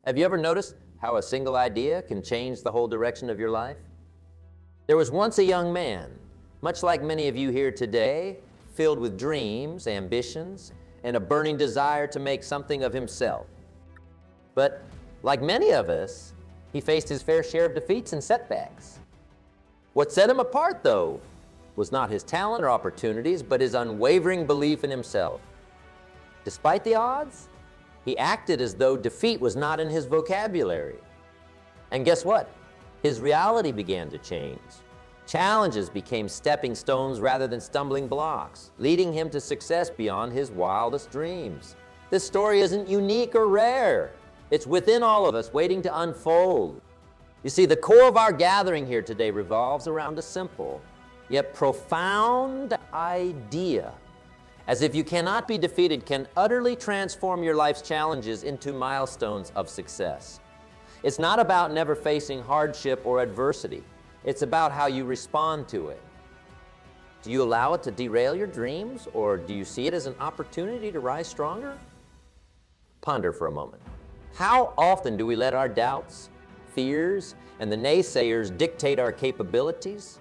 Have you ever noticed how a single idea can change the whole direction of your life? There was once a young man, much like many of you here today, filled with dreams, ambitions, and a burning desire to make something of himself. But like many of us, he faced his fair share of defeats and setbacks. What set him apart, though, was not his talent or opportunities, but his unwavering belief in himself. Despite the odds, he acted as though defeat was not in his vocabulary. And guess what? His reality began to change. Challenges became stepping stones rather than stumbling blocks, leading him to success beyond his wildest dreams. This story isn't unique or rare. It's within all of us, waiting to unfold. You see, the core of our gathering here today revolves around a simple, yet profound idea. As if you cannot be defeated can utterly transform your life's challenges into milestones of success. It's not about never facing hardship or adversity. It's about how you respond to it. Do you allow it to derail your dreams, or do you see it as an opportunity to rise stronger? Ponder for a moment. How often do we let our doubts, fears, and the naysayers dictate our capabilities?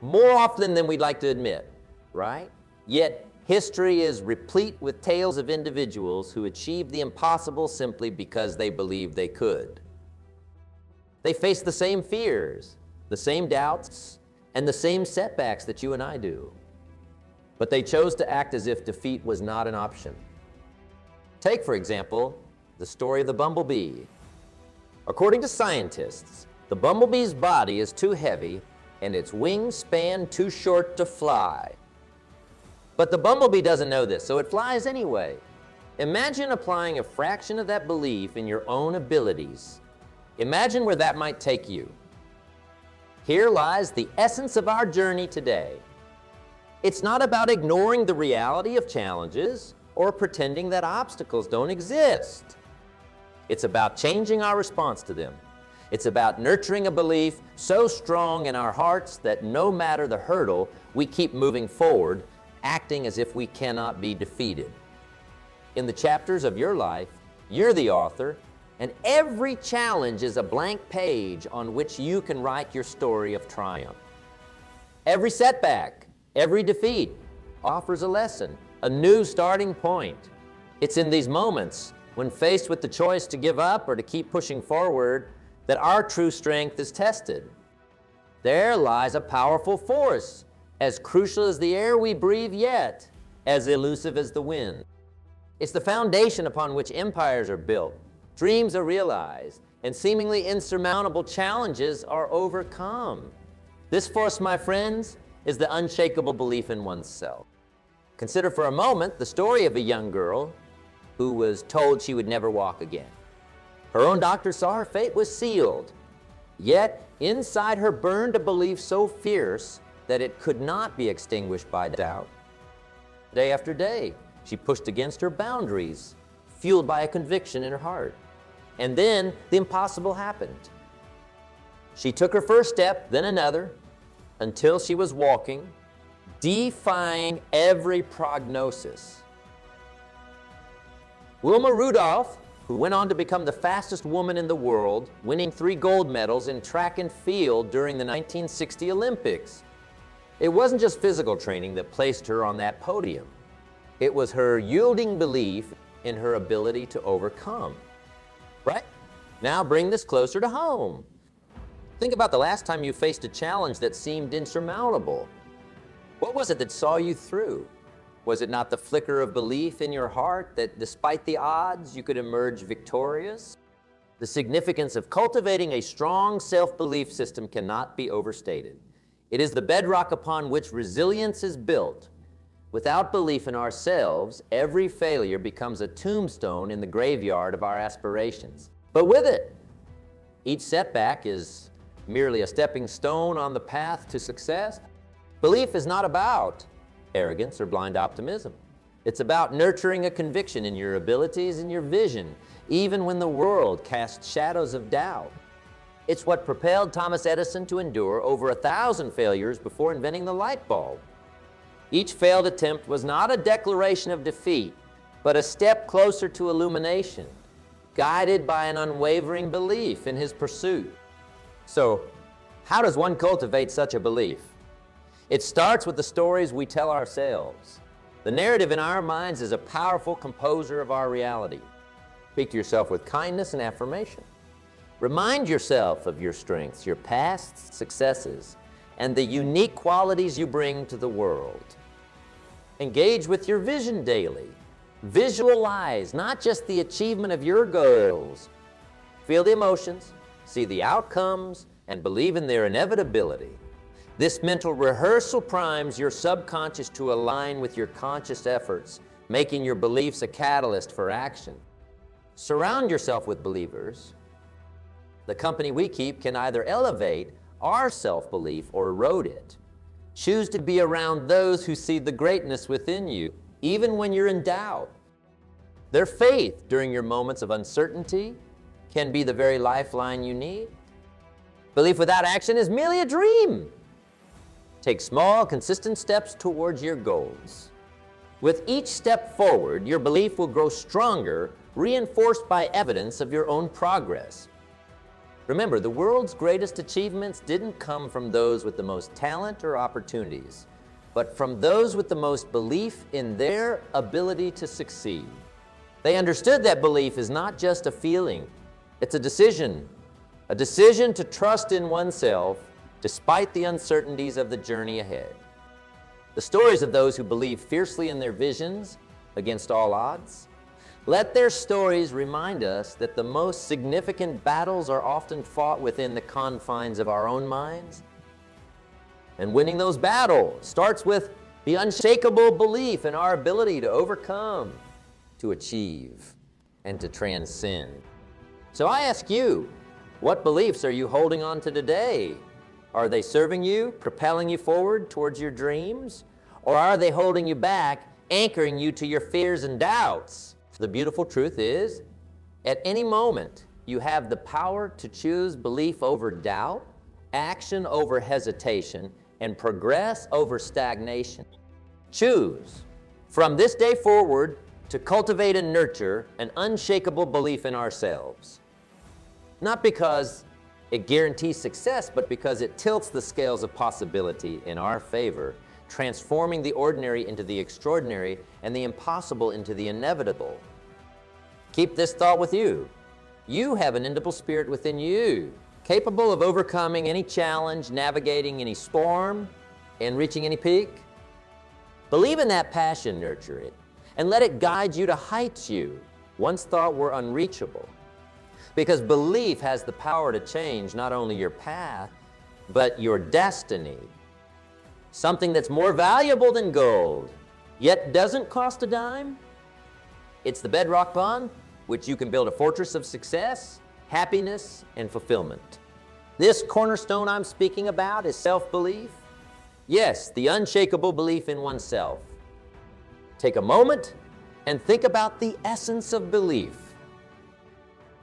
More often than we'd like to admit, right? Yet, history is replete with tales of individuals who achieved the impossible simply because they believed they could. They faced the same fears, the same doubts, and the same setbacks that you and I do. But they chose to act as if defeat was not an option. Take, for example, the story of the bumblebee. According to scientists, the bumblebee's body is too heavy and its wingspan too short to fly. But the bumblebee doesn't know this, so it flies anyway. Imagine applying a fraction of that belief in your own abilities. Imagine where that might take you. Here lies the essence of our journey today. It's not about ignoring the reality of challenges or pretending that obstacles don't exist. It's about changing our response to them. It's about nurturing a belief so strong in our hearts that no matter the hurdle, we keep moving forward, acting as if we cannot be defeated. In the chapters of your life, you're the author, and every challenge is a blank page on which you can write your story of triumph. Every setback, every defeat offers a lesson, a new starting point. It's in these moments, when faced with the choice to give up or to keep pushing forward, that our true strength is tested. There lies a powerful force, as crucial as the air we breathe, yet as elusive as the wind. It's the foundation upon which empires are built, dreams are realized, and seemingly insurmountable challenges are overcome. This force, my friends, is the unshakable belief in oneself. Consider for a moment the story of a young girl who was told she would never walk again. Her own doctor saw her fate was sealed, yet inside her burned a belief so fierce that it could not be extinguished by doubt. Day after day, she pushed against her boundaries, fueled by a conviction in her heart. And then the impossible happened. She took her first step, then another, until she was walking, defying every prognosis. Wilma Rudolph, who went on to become the fastest woman in the world, winning 3 gold medals in track and field during the 1960 Olympics. It wasn't just physical training that placed her on that podium. It was her yielding belief in her ability to overcome. Right? Now bring this closer to home. Think about the last time you faced a challenge that seemed insurmountable. What was it that saw you through? Was it not the flicker of belief in your heart that despite the odds, you could emerge victorious? The significance of cultivating a strong self-belief system cannot be overstated. It is the bedrock upon which resilience is built. Without belief in ourselves, every failure becomes a tombstone in the graveyard of our aspirations. But with it, each setback is merely a stepping stone on the path to success. Belief is not about arrogance or blind optimism. It's about nurturing a conviction in your abilities and your vision, even when the world casts shadows of doubt. It's what propelled Thomas Edison to endure over 1,000 failures before inventing the light bulb. Each failed attempt was not a declaration of defeat, but a step closer to illumination. guided by an unwavering belief in his pursuit. So, how does one cultivate such a belief? It starts with the stories we tell ourselves. The narrative in our minds is a powerful composer of our reality. Speak to yourself with kindness and affirmation. Remind yourself of your strengths, your past successes, and the unique qualities you bring to the world. Engage with your vision daily. Visualize not just the achievement of your goals. Feel the emotions, see the outcomes, and believe in their inevitability. This mental rehearsal primes your subconscious to align with your conscious efforts, making your beliefs a catalyst for action. Surround yourself with believers. The company we keep can either elevate our self-belief or erode it. Choose to be around those who see the greatness within you, even when you're in doubt. Their faith during your moments of uncertainty can be the very lifeline you need. Belief without action is merely a dream. Take small, consistent steps towards your goals. With each step forward, your belief will grow stronger, reinforced by evidence of your own progress. Remember, the world's greatest achievements didn't come from those with the most talent or opportunities, but from those with the most belief in their ability to succeed. They understood that belief is not just a feeling, it's a decision to trust in oneself despite the uncertainties of the journey ahead. The stories of those who believe fiercely in their visions against all odds, let their stories remind us that the most significant battles are often fought within the confines of our own minds. And winning those battles starts with the unshakable belief in our ability to overcome, to achieve, and to transcend. So I ask you, what beliefs are you holding on to today? Are they serving you, propelling you forward towards your dreams? Or are they holding you back, anchoring you to your fears and doubts? The beautiful truth is, at any moment, you have the power to choose belief over doubt, action over hesitation, and progress over stagnation. Choose, from this day forward, to cultivate and nurture an unshakable belief in ourselves. Not because it guarantees success, but because it tilts the scales of possibility in our favor, transforming the ordinary into the extraordinary and the impossible into the inevitable. Keep this thought with you. You have an indomitable spirit within you, capable of overcoming any challenge, navigating any storm, and reaching any peak. Believe in that passion, nurture it, and let it guide you to heights you once thought were unreachable. Because belief has the power to change not only your path, but your destiny. Something that's more valuable than gold, yet doesn't cost a dime. It's the bedrock upon which you can build a fortress of success, happiness, and fulfillment. This cornerstone I'm speaking about is self-belief. Yes, the unshakable belief in oneself. Take a moment and think about the essence of belief.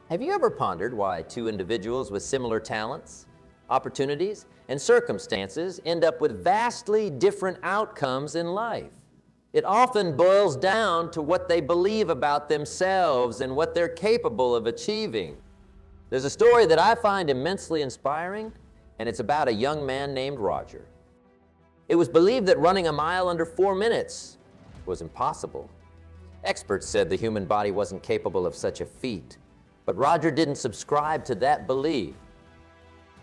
Have you ever pondered why two individuals with similar talents, opportunities, and circumstances end up with vastly different outcomes in life? It often boils down to what they believe about themselves and what they're capable of achieving. There's a story that I find immensely inspiring, and it's about a young man named Roger. It was believed that running a mile under 4 minutes was impossible. Experts said the human body wasn't capable of such a feat, but Roger didn't subscribe to that belief.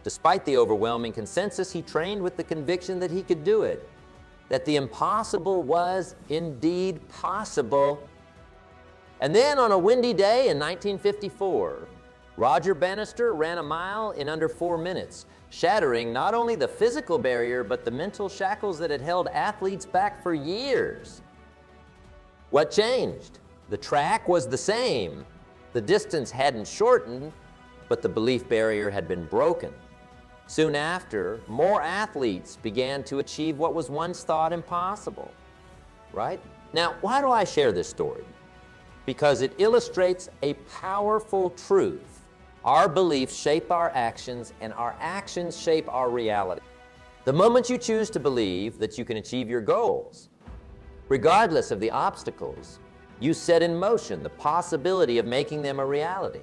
Despite the overwhelming consensus, he trained with the conviction that he could do it, that the impossible was indeed possible. And then on a windy day in 1954, Roger Bannister ran a mile in under 4 minutes, shattering not only the physical barrier, but the mental shackles that had held athletes back for years. What changed? The track was the same. The distance hadn't shortened, but the belief barrier had been broken. Soon after, more athletes began to achieve what was once thought impossible, right? Now, why do I share this story? Because it illustrates a powerful truth. Our beliefs shape our actions, and our actions shape our reality. The moment you choose to believe that you can achieve your goals, regardless of the obstacles, you set in motion the possibility of making them a reality.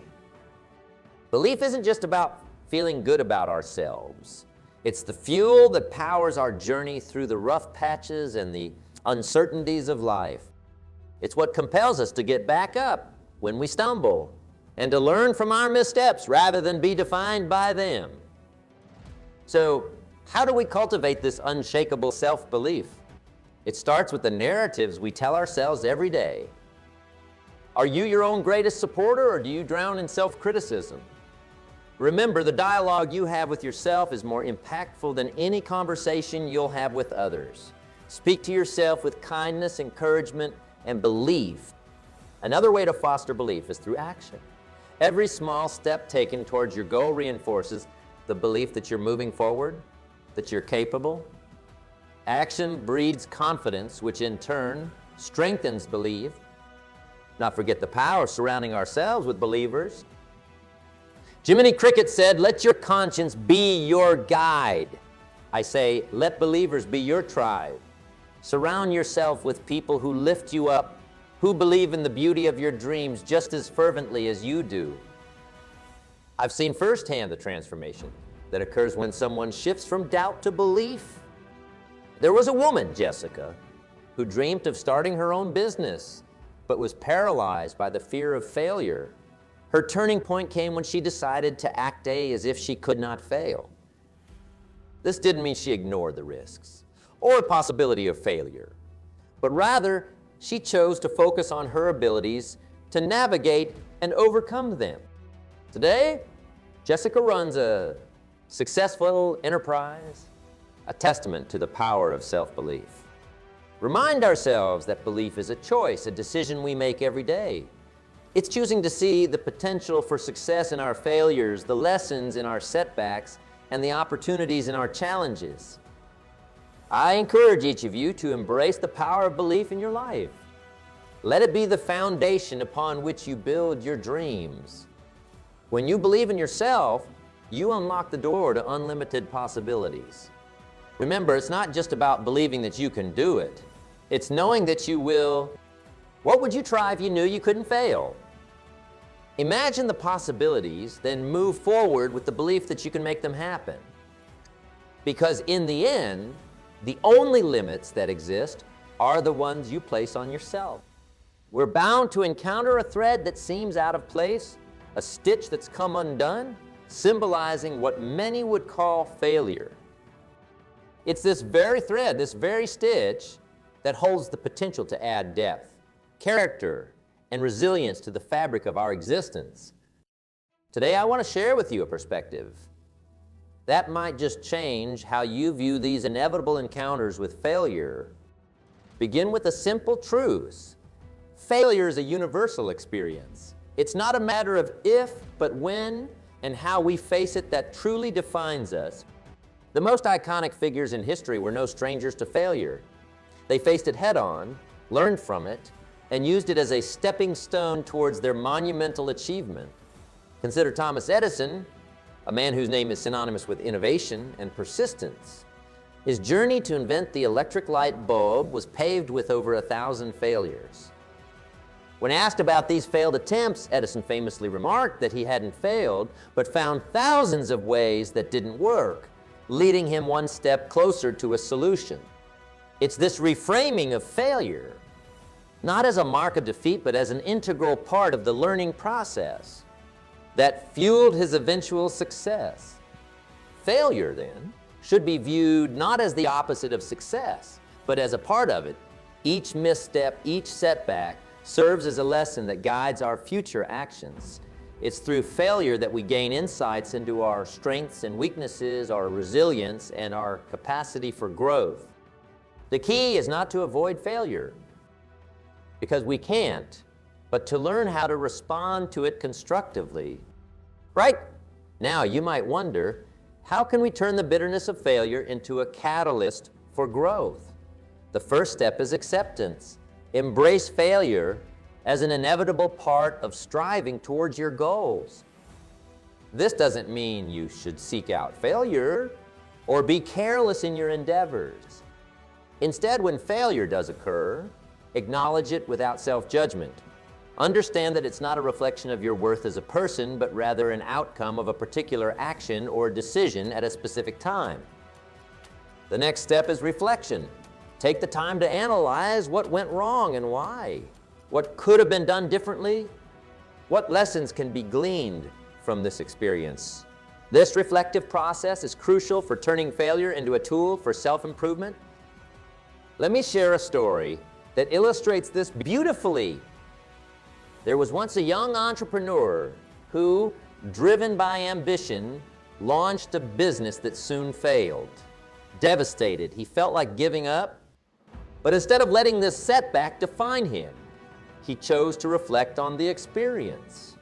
Belief isn't just about feeling good about ourselves. It's the fuel that powers our journey through the rough patches and the uncertainties of life. It's what compels us to get back up when we stumble and to learn from our missteps rather than be defined by them. So, how do we cultivate this unshakable self-belief? It starts with the narratives we tell ourselves every day. Are you your own greatest supporter, or do you drown in self-criticism? Remember, the dialogue you have with yourself is more impactful than any conversation you'll have with others. Speak to yourself with kindness, encouragement, and belief. Another way to foster belief is through action. Every small step taken towards your goal reinforces the belief that you're moving forward, that you're capable. Action breeds confidence, which in turn strengthens belief. Not forget the power surrounding ourselves with believers. Jiminy Cricket said, "Let your conscience be your guide." I say, let believers be your tribe. Surround yourself with people who lift you up, who believe in the beauty of your dreams just as fervently as you do. I've seen firsthand the transformation that occurs when someone shifts from doubt to belief. There was a woman, Jessica, who dreamed of starting her own business, but was paralyzed by the fear of failure. Her turning point came when she decided to act as if she could not fail. This didn't mean she ignored the risks or the possibility of failure, but rather she chose to focus on her abilities to navigate and overcome them. Today, Jessica runs a successful enterprise, a testament to the power of self-belief. Remind ourselves that belief is a choice, a decision we make every day. It's choosing to see the potential for success in our failures, the lessons in our setbacks, and the opportunities in our challenges. I encourage each of you to embrace the power of belief in your life. Let it be the foundation upon which you build your dreams. When you believe in yourself, you unlock the door to unlimited possibilities. Remember, it's not just about believing that you can do it. It's knowing that you will. What would you try if you knew you couldn't fail? Imagine the possibilities, then move forward with the belief that you can make them happen. Because in the end, the only limits that exist are the ones you place on yourself. We're bound to encounter a thread that seems out of place, a stitch that's come undone, symbolizing what many would call failure. It's this very thread, this very stitch, that holds the potential to add depth, character, and resilience to the fabric of our existence. Today, I want to share with you a perspective that might just change how you view these inevitable encounters with failure. Begin with a simple truth. Failure is a universal experience. It's not a matter of if, but when and how we face it that truly defines us. The most iconic figures in history were no strangers to failure. They faced it head-on, learned from it, and used it as a stepping stone towards their monumental achievement. Consider Thomas Edison, a man whose name is synonymous with innovation and persistence. His journey to invent the electric light bulb was paved with over 1,000 failures. When asked about these failed attempts, Edison famously remarked that he hadn't failed, but found thousands of ways that didn't work, leading him one step closer to a solution. It's this reframing of failure, not as a mark of defeat, but as an integral part of the learning process, that fueled his eventual success. Failure, then, should be viewed not as the opposite of success, but as a part of it. Each misstep, each setback, serves as a lesson that guides our future actions. It's through failure that we gain insights into our strengths and weaknesses, our resilience, and our capacity for growth. The key is not to avoid failure, because we can't, but to learn how to respond to it constructively. Right now, you might wonder, how can we turn the bitterness of failure into a catalyst for growth? The first step is acceptance. Embrace failure as an inevitable part of striving towards your goals. This doesn't mean you should seek out failure or be careless in your endeavors. Instead, when failure does occur, Acknowledge it without self-judgment. Understand that it's not a reflection of your worth as a person, but rather an outcome of a particular action or decision at a specific time. The next step is reflection. Take the time to analyze what went wrong and why. What could have been done differently? What lessons can be gleaned from this experience? This reflective process is crucial for turning failure into a tool for self-improvement. Let me share a story that illustrates this beautifully. There was once a young entrepreneur who, driven by ambition, launched a business that soon failed. Devastated, he felt like giving up, but instead of letting this setback define him, he chose to reflect on the experience.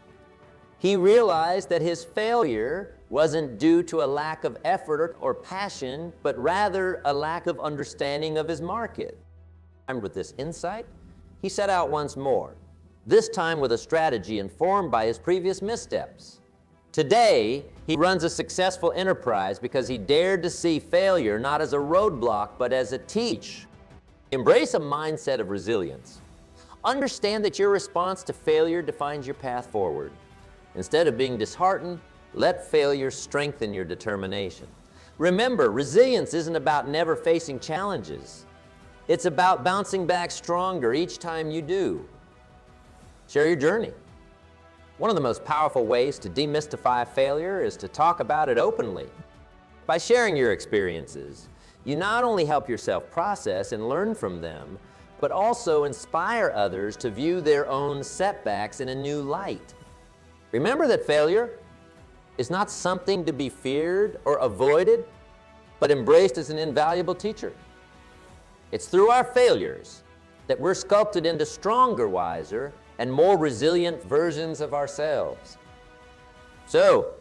He realized that his failure wasn't due to a lack of effort or passion, but rather a lack of understanding of his market. Armed with this insight, he set out once more, this time with a strategy informed by his previous missteps. Today, he runs a successful enterprise because he dared to see failure not as a roadblock, but as a teach. Embrace a mindset of resilience. Understand that your response to failure defines your path forward. Instead of being disheartened, let failure strengthen your determination. Remember, resilience isn't about never facing challenges. It's about bouncing back stronger each time you do. Share your journey. One of the most powerful ways to demystify failure is to talk about it openly. By sharing your experiences, you not only help yourself process and learn from them, but also inspire others to view their own setbacks in a new light. Remember that failure is not something to be feared or avoided, but embraced as an invaluable teacher. It's through our failures that we're sculpted into stronger, wiser, and more resilient versions of ourselves. So,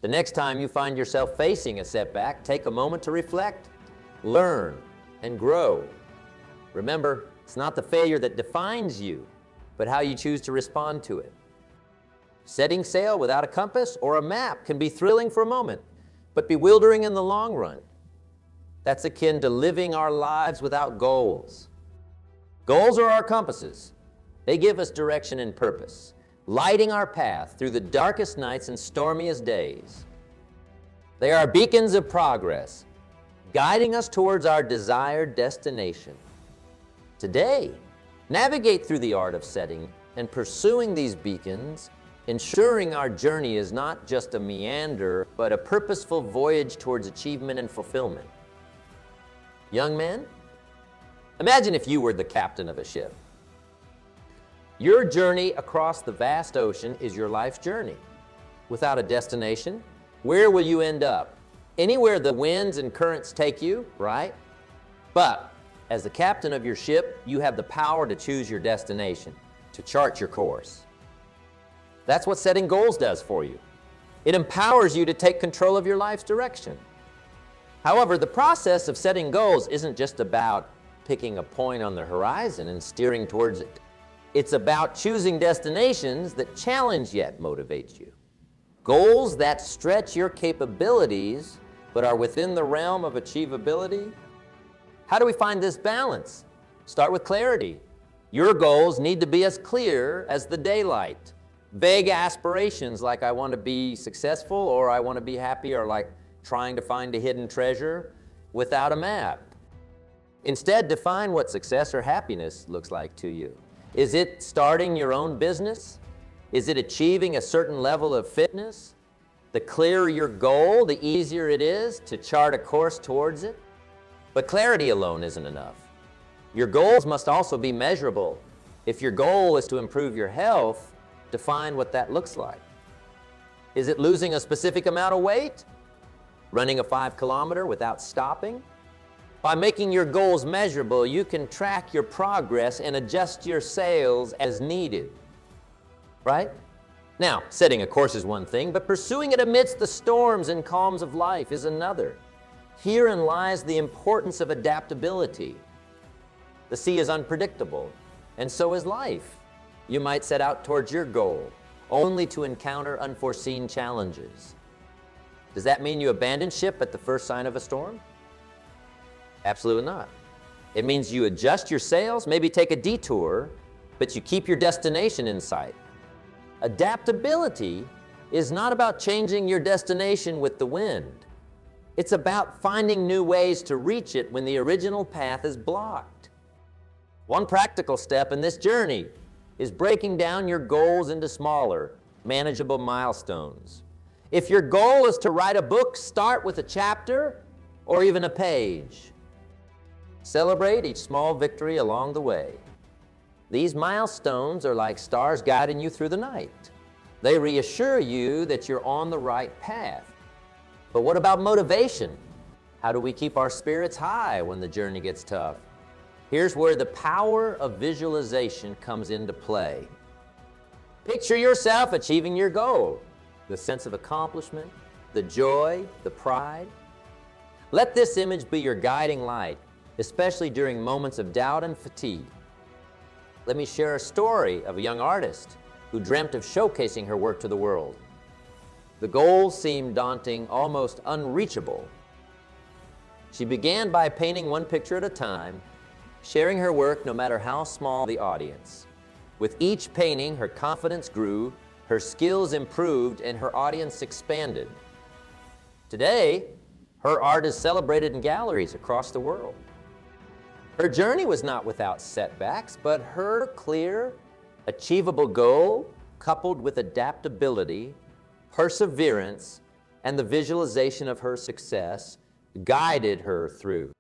the next time you find yourself facing a setback, take a moment to reflect, learn, and grow. Remember, it's not the failure that defines you, but how you choose to respond to it. Setting sail without a compass or a map can be thrilling for a moment, but bewildering in the long run. That's akin to living our lives without goals. Goals are our compasses. They give us direction and purpose, lighting our path through the darkest nights and stormiest days. They are beacons of progress, guiding us towards our desired destination. Today, navigate through the art of setting and pursuing these beacons, ensuring our journey is not just a meander, but a purposeful voyage towards achievement and fulfillment. Young man, imagine if you were the captain of a ship. Your journey across the vast ocean is your life's journey. Without a destination, where will you end up? Anywhere the winds and currents take you, right? But as the captain of your ship, you have the power to choose your destination, to chart your course. That's what setting goals does for you. It empowers you to take control of your life's direction. However, the process of setting goals isn't just about picking a point on the horizon and steering towards it. It's about choosing destinations that challenge yet motivate you. Goals that stretch your capabilities but are within the realm of achievability. How do we find this balance? Start with clarity. Your goals need to be as clear as the daylight. Vague aspirations like I want to be successful or I want to be happy are like trying to find a hidden treasure without a map. Instead, define what success or happiness looks like to you. Is it starting your own business? Is it achieving a certain level of fitness? The clearer your goal, the easier it is to chart a course towards it. But clarity alone isn't enough. Your goals must also be measurable. If your goal is to improve your health, define what that looks like. Is it losing a specific amount of weight? Running a 5-kilometer without stopping? By making your goals measurable, you can track your progress and adjust your sails as needed. Right? Now, setting a course is one thing, but pursuing it amidst the storms and calms of life is another. Herein lies the importance of adaptability. The sea is unpredictable, and so is life. You might set out towards your goal, only to encounter unforeseen challenges. Does that mean you abandon ship at the first sign of a storm? Absolutely not. It means you adjust your sails, maybe take a detour, but you keep your destination in sight. Adaptability is not about changing your destination with the wind. It's about finding new ways to reach it when the original path is blocked. One practical step in this journey is breaking down your goals into smaller, manageable milestones. If your goal is to write a book, start with a chapter or even a page. Celebrate each small victory along the way. These milestones are like stars guiding you through the night. They reassure you that you're on the right path. But what about motivation? How do we keep our spirits high when the journey gets tough? Here's where the power of visualization comes into play. Picture yourself achieving your goal, the sense of accomplishment, the joy, the pride. Let this image be your guiding light, especially during moments of doubt and fatigue. Let me share a story of a young artist who dreamt of showcasing her work to the world. The goal seemed daunting, almost unreachable. She began by painting one picture at a time, sharing her work no matter how small the audience. With each painting, her confidence grew, her skills improved, and her audience expanded. Today, her art is celebrated in galleries across the world. Her journey was not without setbacks, but her clear, achievable goal, coupled with adaptability, perseverance, and the visualization of her success, guided her through.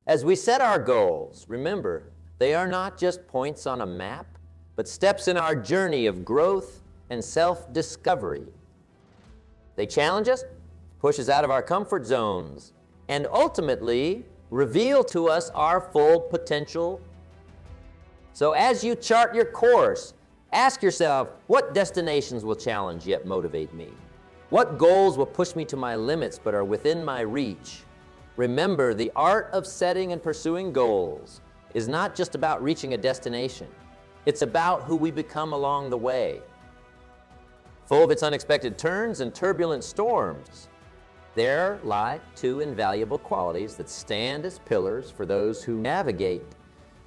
As we set our goals, remember, they are not just points on a map, but steps in our journey of growth and self-discovery. They challenge us, push us out of our comfort zones, and ultimately reveal to us our full potential. So as you chart your course, ask yourself, what destinations will challenge yet motivate me? What goals will push me to my limits but are within my reach? Remember, the art of setting and pursuing goals is not just about reaching a destination. It's about who we become along the way. Full of its unexpected turns and turbulent storms, there lie two invaluable qualities that stand as pillars for those who navigate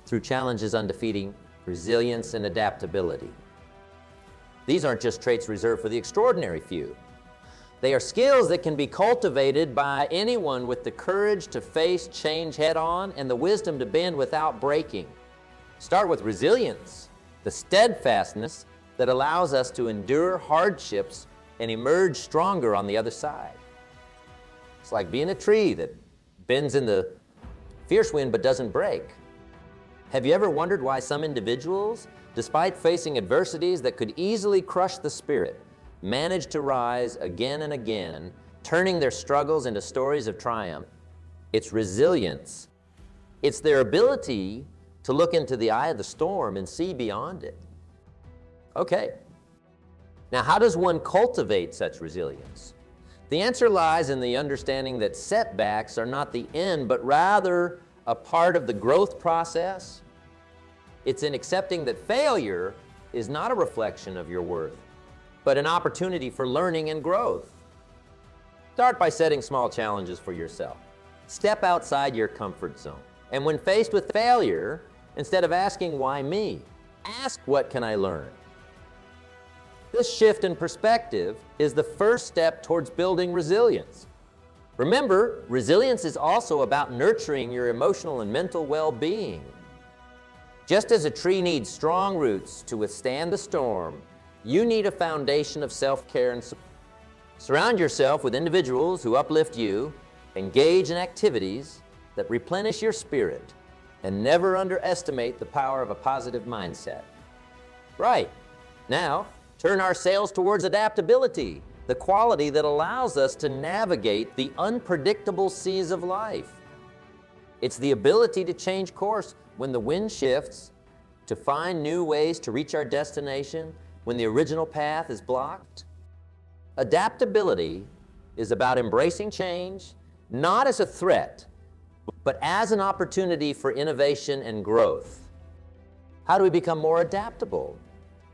through challenges undefeated resilience and adaptability. These aren't just traits reserved for the extraordinary few. They are skills that can be cultivated by anyone with the courage to face change head-on and the wisdom to bend without breaking. Start with resilience, the steadfastness that allows us to endure hardships and emerge stronger on the other side. It's like being a tree that bends in the fierce wind but doesn't break. Have you ever wondered why some individuals, despite facing adversities that could easily crush the spirit, manage to rise again and again, turning their struggles into stories of triumph? It's resilience. It's their ability to look into the eye of the storm and see beyond it. Okay, now how does one cultivate such resilience? The answer lies in the understanding that setbacks are not the end, but rather a part of the growth process. It's in accepting that failure is not a reflection of your worth, but an opportunity for learning and growth. Start by setting small challenges for yourself. Step outside your comfort zone. And when faced with failure, instead of asking, why me? Ask, what can I learn? This shift in perspective is the first step towards building resilience. Remember, resilience is also about nurturing your emotional and mental well-being. Just as a tree needs strong roots to withstand the storm, you need a foundation of self-care and support. Surround yourself with individuals who uplift you, engage in activities that replenish your spirit, and never underestimate the power of a positive mindset. Right. Now, turn our sails towards adaptability, the quality that allows us to navigate the unpredictable seas of life. It's the ability to change course when the wind shifts, to find new ways to reach our destination when the original path is blocked. Adaptability is about embracing change, not as a threat, but as an opportunity for innovation and growth. How do we become more adaptable?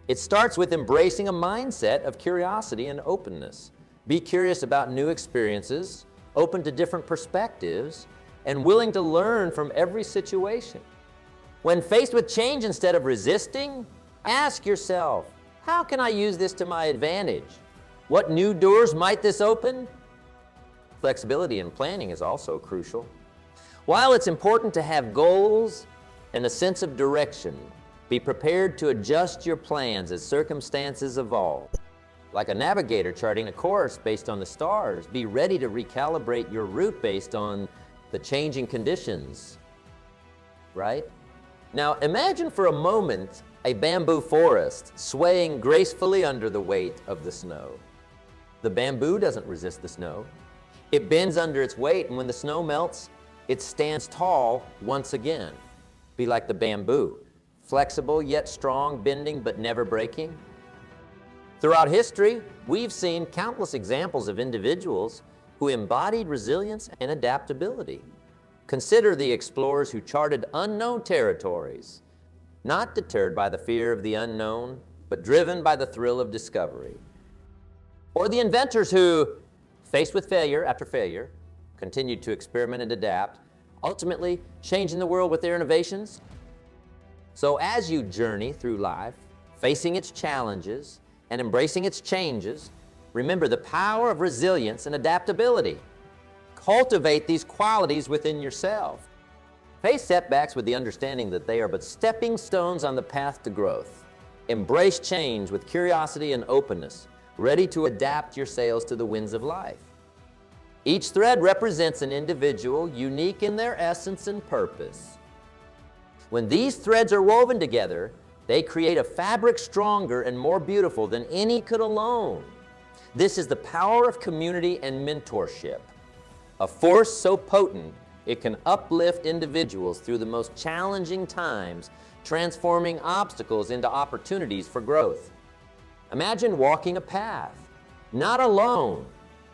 It starts with embracing a mindset of curiosity and openness. Be curious about new experiences, open to different perspectives, and willing to learn from every situation. When faced with change, instead of resisting, ask yourself, how can I use this to my advantage? What new doors might this open? Flexibility in planning is also crucial. While it's important to have goals and a sense of direction, be prepared to adjust your plans as circumstances evolve. Like a navigator charting a course based on the stars, be ready to recalibrate your route based on the changing conditions, right? Now imagine for a moment a bamboo forest swaying gracefully under the weight of the snow. The bamboo doesn't resist the snow. It bends under its weight, and when the snow melts, it stands tall once again. Be like the bamboo, flexible yet strong, bending but never breaking. Throughout history, we've seen countless examples of individuals who embodied resilience and adaptability. Consider the explorers who charted unknown territories, not deterred by the fear of the unknown, but driven by the thrill of discovery. Or the inventors who, faced with failure after failure, continued to experiment and adapt, ultimately changing the world with their innovations. So as you journey through life, facing its challenges and embracing its changes, remember the power of resilience and adaptability. Cultivate these qualities within yourself. Face setbacks with the understanding that they are but stepping stones on the path to growth. Embrace change with curiosity and openness, ready to adapt your sails to the winds of life. Each thread represents an individual unique in their essence and purpose. When these threads are woven together, they create a fabric stronger and more beautiful than any could alone. This is the power of community and mentorship, a force so potent it can uplift individuals through the most challenging times, transforming obstacles into opportunities for growth. Imagine walking a path, not alone,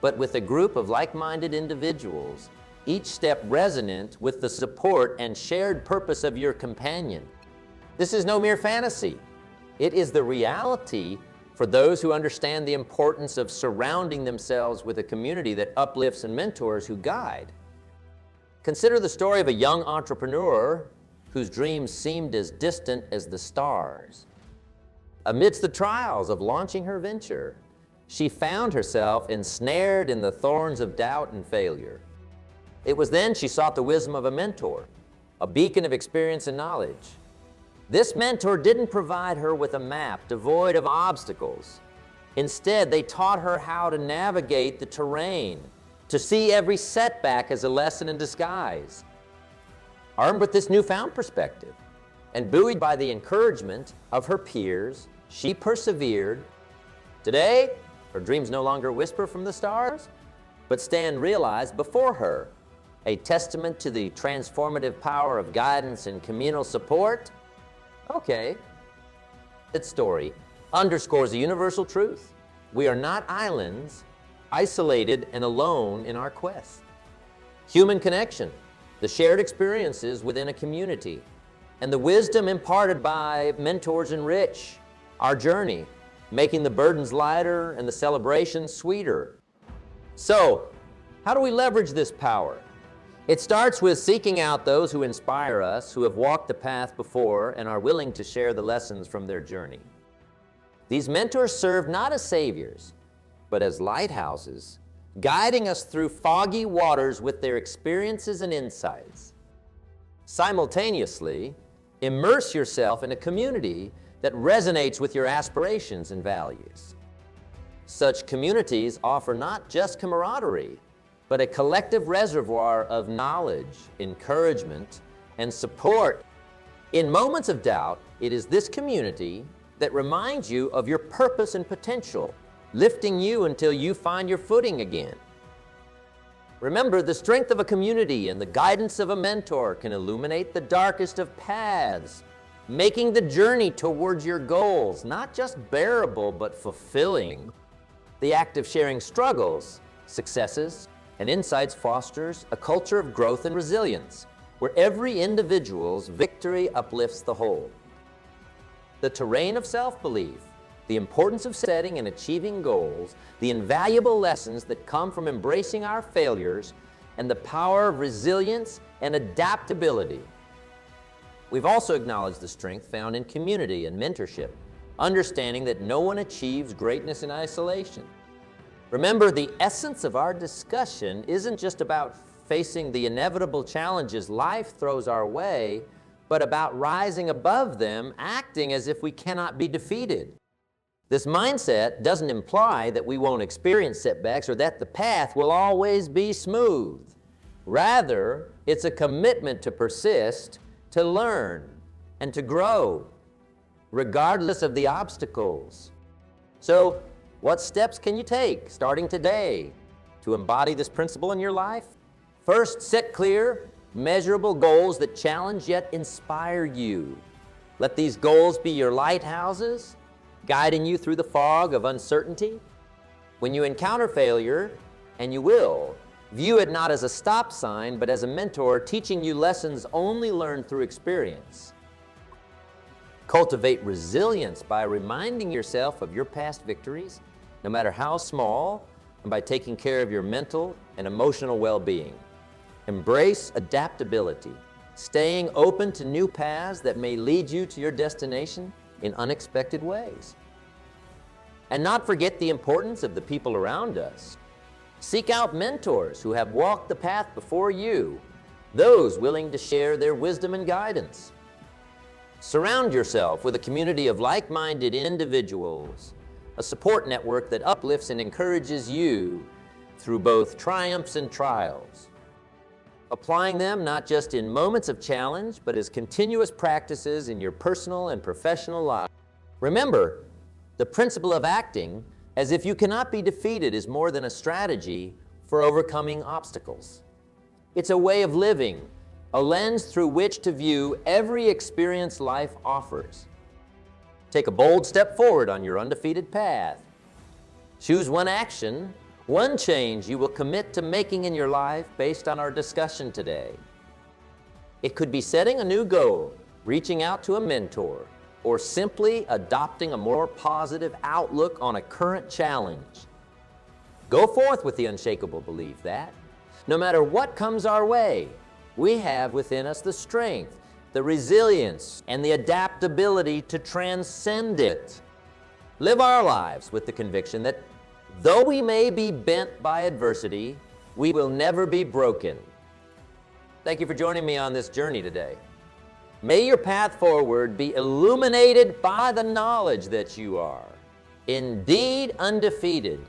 but with a group of like-minded individuals, each step resonant with the support and shared purpose of your companion. This is no mere fantasy. It is the reality for those who understand the importance of surrounding themselves with a community that uplifts and mentors who guide. Consider the story of a young entrepreneur whose dreams seemed as distant as the stars. Amidst the trials of launching her venture, she found herself ensnared in the thorns of doubt and failure. It was then she sought the wisdom of a mentor, a beacon of experience and knowledge. This mentor didn't provide her with a map devoid of obstacles. Instead, they taught her how to navigate the terrain, to see every setback as a lesson in disguise. Armed with this newfound perspective, and buoyed by the encouragement of her peers, she persevered. Today, her dreams no longer whisper from the stars, but stand realized before her, a testament to the transformative power of guidance and communal support. Okay, its story underscores a universal truth. We are not islands, isolated and alone in our quest. Human connection, the shared experiences within a community, and the wisdom imparted by mentors enrich our journey, making the burdens lighter and the celebrations sweeter. So, how do we leverage this power? It starts with seeking out those who inspire us, who have walked the path before and are willing to share the lessons from their journey. These mentors serve not as saviors, but as lighthouses, guiding us through foggy waters with their experiences and insights. Simultaneously, immerse yourself in a community that resonates with your aspirations and values. Such communities offer not just camaraderie, but a collective reservoir of knowledge, encouragement, and support. In moments of doubt, it is this community that reminds you of your purpose and potential, lifting you until you find your footing again. Remember, the strength of a community and the guidance of a mentor can illuminate the darkest of paths, making the journey towards your goals not just bearable, but fulfilling. The act of sharing struggles, successes, and insights fosters a culture of growth and resilience, where every individual's victory uplifts the whole. The terrain of self-belief, the importance of setting and achieving goals, the invaluable lessons that come from embracing our failures, and the power of resilience and adaptability. We've also acknowledged the strength found in community and mentorship, understanding that no one achieves greatness in isolation. Remember, the essence of our discussion isn't just about facing the inevitable challenges life throws our way, but about rising above them, acting as if we cannot be defeated. This mindset doesn't imply that we won't experience setbacks or that the path will always be smooth. Rather, it's a commitment to persist, to learn, and to grow, regardless of the obstacles. So, what steps can you take starting today to embody this principle in your life? First, set clear, measurable goals that challenge yet inspire you. Let these goals be your lighthouses, guiding you through the fog of uncertainty. When you encounter failure, and you will, view it not as a stop sign, but as a mentor teaching you lessons only learned through experience. Cultivate resilience by reminding yourself of your past victories, no matter how small, and by taking care of your mental and emotional well-being. Embrace adaptability, staying open to new paths that may lead you to your destination in unexpected ways. And not forget the importance of the people around us. Seek out mentors who have walked the path before you, those willing to share their wisdom and guidance. Surround yourself with a community of like-minded individuals, a support network that uplifts and encourages you through both triumphs and trials. Applying them not just in moments of challenge, but as continuous practices in your personal and professional life. Remember, the principle of acting as if you cannot be defeated is more than a strategy for overcoming obstacles. It's a way of living, a lens through which to view every experience life offers. Take a bold step forward on your undefeated path. Choose one action, one change you will commit to making in your life based on our discussion today. It could be setting a new goal, reaching out to a mentor, or simply adopting a more positive outlook on a current challenge. Go forth with the unshakable belief that, no matter what comes our way, we have within us the strength, the resilience, and the adaptability to transcend it. Live our lives with the conviction that though we may be bent by adversity, we will never be broken. Thank you for joining me on this journey today. May your path forward be illuminated by the knowledge that you are indeed undefeated